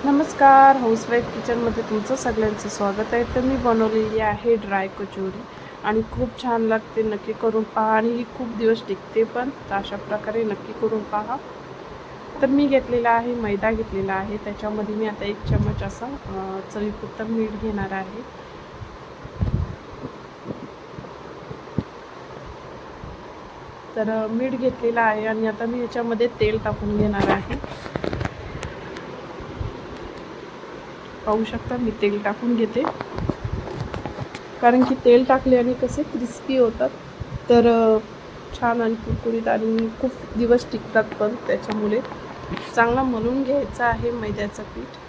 नमस्कार, हाऊसवाईफ किचनमध्ये तुमचं सगळ्यांचं स्वागत आहे. तर मी बनवलेली आहे ड्राय कचोरी आणि खूप छान लागते. नक्की करून पहा आणि ही खूप दिवस टिकते पण. तर अशा प्रकारे नक्की करून पहा. तर मी घेतलेला आहे मैदा घेतलेला आहे. त्याच्यामध्ये मी आता 1 चम्मच असा चवीपुरतं मीठ घेणार आहे. तर मीठ घेतलेलं आहे आणि आता मी याच्यामध्ये तेल टाकून घेणार आहे. पाहू शकता मी तेल टाकून घेते, कारण की तेल टाकल्याने कसे क्रिस्पी होतात, तर छान आणि कुरकुरीत आणि खूप दिवस टिकतात पण. त्याच्यामुळे चांगला मळून घ्यायचा आहे मैद्याचं पीठ.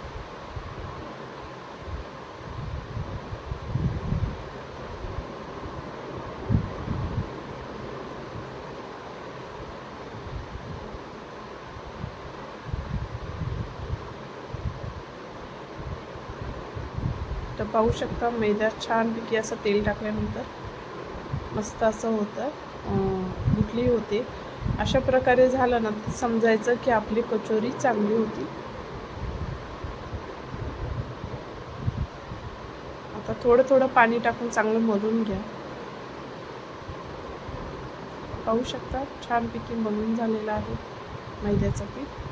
तर पाहू शकता मैद्यात छानपैकी असं तेल टाकल्यानंतर मस्त असं होतं, गुठली होते. अशा प्रकारे झालं ना तर समजायचं की आपली कचोरी चांगली होती. आता थोडं थोडं पाणी टाकून चांगलं मळून घ्या. पाहू शकता छानपैकी मळून झालेलं आहे मैद्याचं पीठ.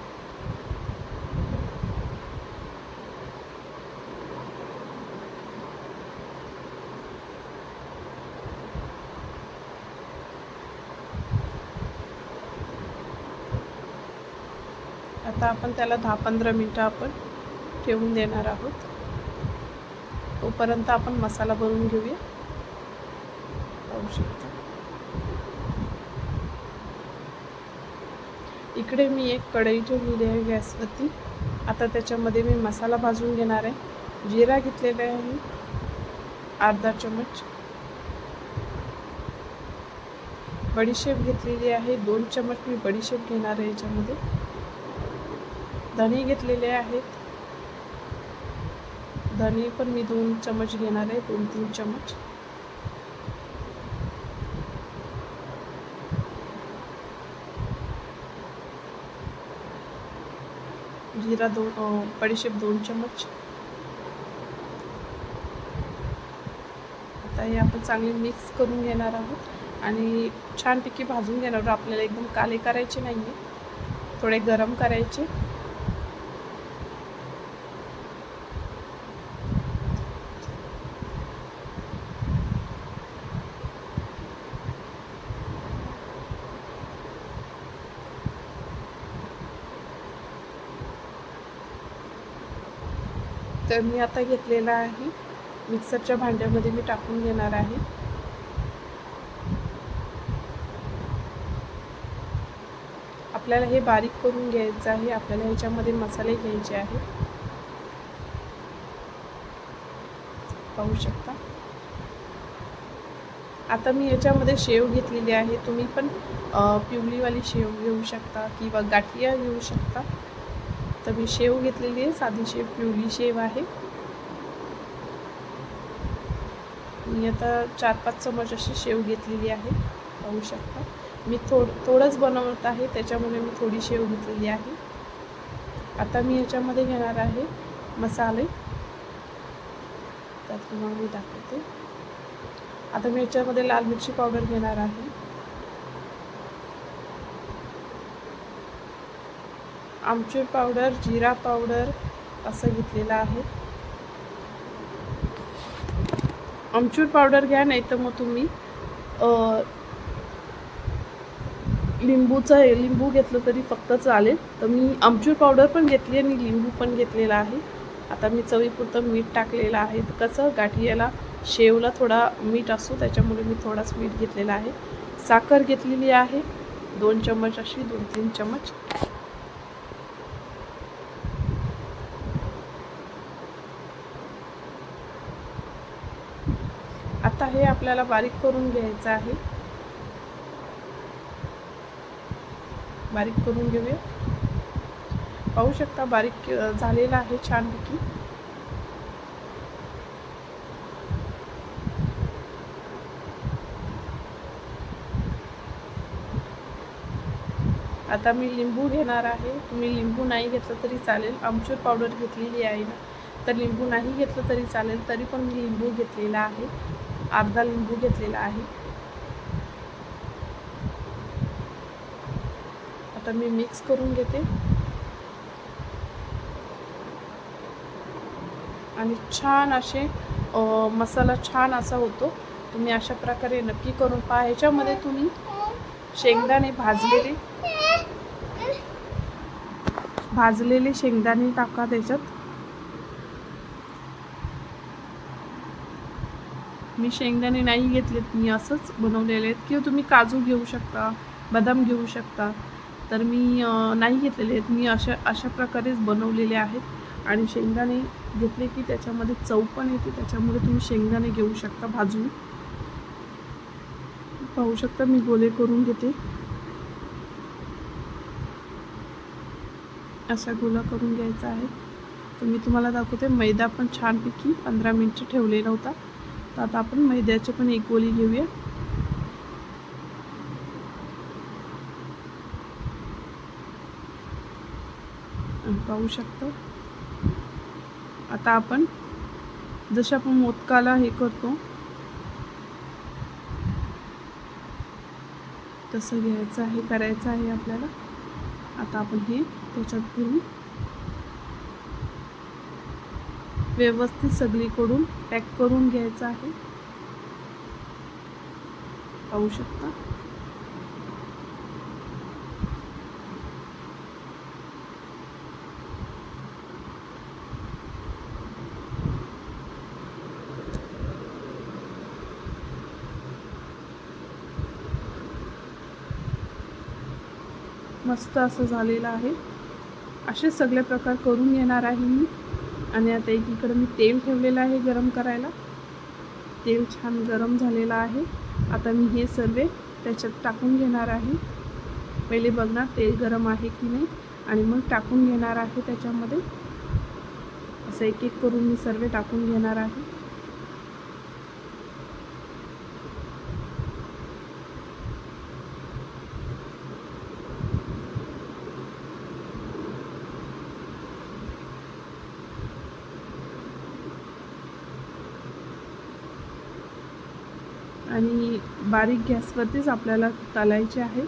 आता आपण त्याला 10-15 मिनटं आपण ठेवून देणार आहोत. तोपर्यंत आपण मसाला बनवून घेऊया. पाहू शकता इकडे मी एक कढई ठेवलेली आहे गॅसवरती. आता त्याच्यामध्ये मी मसाला भाजून घेणार आहे. जिरा घेतलेला आहे अर्धा चम्मच, बडीशेप घेतलेली आहे 2 चम्मच मी बडीशेप घेणार आहे याच्यामध्ये. धणे घेतलेले आहेत, धणे पण मी 2 चम्मच घेणार आहे, 2-3 चम्मच. जिरा बडीशेप 2 चम्मच. आता हे आपण चांगले मिक्स करून घेणार आहोत आणि छानपैकी भाजून घेणार आहोत. आपल्याला एकदम काळे करायचे नाही आहे, थोडे गरम करायचे. तर मी आता घेतलेला आहे मिक्सरच्या भांड्यामध्ये मी टाकून घेणार आहे. आपल्याला हे बारीक करून घ्यायचं आहे. आपल्याला ह्याच्यामध्ये मसाले घ्यायचे आहेत. पाहू शकता आता मी याच्यामध्ये शेव घेतलेली आहे. तुम्ही पण पिवळीवाली शेव घेऊ शकता किंवा गाठिया घेऊ शकता. तर मी शेव घेतलेली आहे, साधी शेव, पिवळी शेव आहे. मी आता 4-5 चम्मच अशी शेव घेतलेली आहे. पाहू शकता मी थोडंच बनवत आहे, त्याच्यामुळे मी थोडी शेव घेतलेली आहे. आता मी याच्यामध्ये घेणार आहे मसाले. त्यात तुम्हाला मी दाखवते. आता मी याच्यामध्ये लाल मिरची पावडर घेणार आहे, आमचूर पावडर, जिरा पावडर असं घेतलेलं आहे. आमचूर पावडर घ्या, नाही तर मग तुम्ही लिंबू घेतलं तरी फक्त चालेल. तर मी आमचूर पावडर पण घेतली आणि लिंबू पण घेतलेला आहे. आता मी चवीपुरतं मीठ टाकलेलं आहे. कसं गाठियाला शेवला थोडा मीठ असतो, त्याच्यामुळे मी थोडाच मीठ घेतलेला आहे. साखर घेतलेली आहे 2 चम्मच अशी, 2-3 चम्मच. आता हे आपल्याला बारीक करून घ्यायचं आहे. बारीक करून घेऊया. पाहू शकता बारीक झालेला आहे छानपैकी. आता मी लिंबू घेणार आहे. तुम्ही लिंबू नाही घेतलं तरी चालेल. आमचूर पावडर घेतलेली आहे ना, तर लिंबू नाही घेतलं तरी चालेल. तरी पण मी लिंबू घेतलेला आहे, अर्धा लिंबू घेतलेला आहे. आता मी मिक्स करून घेते आणि छान असे मसाला छान असा होतो. तुम्ही अशा प्रकारे नक्की करून पहा. ह्याच्यामध्ये तुम्ही शेंगदाणे भाजलेले शेंगदाणे टाका त्याच्यात. मी शेंगदाणे नाही घेतलेत, मी असंच बनवलेले आहेत. किंवा तुम्ही काजू घेऊ शकता, बदाम घेऊ शकता. तर मी नाही घेतलेले आहेत, मी अशा प्रकारेच बनवलेले आहेत. आणि शेंगदाणे घेतले की त्याच्यामध्ये चव पण येते, त्याच्यामुळे तुम्ही शेंगदाणे घेऊ शकता भाजून. पाहू शकता मी गोळे करून घेते. असा गोळा करून घ्यायचा आहे. तर मी तुम्हाला दाखवते. मैदा पण छानपैकी 15 मिनिटं ठेवलेला होता. तर आता आपण मैद्याची पण एक गोळी घेऊया. पाहू शकता. आता आपण जसं आपण मोदकाला हे करतो तसं घ्यायचं आहे, करायचं आहे आपल्याला. आता आपण हे त्याच्यात घेऊन व्यवस्थित सगळीकडून पॅक करून घ्यायचं आहे. पाहू शकता. मस्त असं झालेलं आहे. असे सगळे प्रकार करून घेणार आहे मी. आणि आता एकीकडे मी तेल ठेवलेलं आहे गरम करायला. तेल छान गरम झालेलं आहे. आता मी हे सर्व त्याच्यात टाकून घेणार आहे. पहिले बघणार तेल गरम आहे की नाही आणि मग टाकून घेणार आहे त्याच्यामध्ये. असं एक एक करून मी सर्व टाकून घेणार आहे. आणि बारीक गॅसवरतीच आपल्याला तळायचे आहे.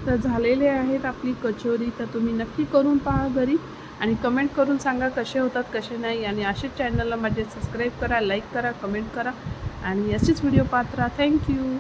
तर झालेले आहेत आपली कचोरी. तर तुम्ही नक्की करून पहा घरी आणि कमेंट करून सांगा कसे होतात कसे नाही. आणि असेच चॅनलला माझे सबस्क्राईब करा, लाईक करा, कमेंट करा आणि असेच व्हिडिओ पाहत राहा. थँक्यू.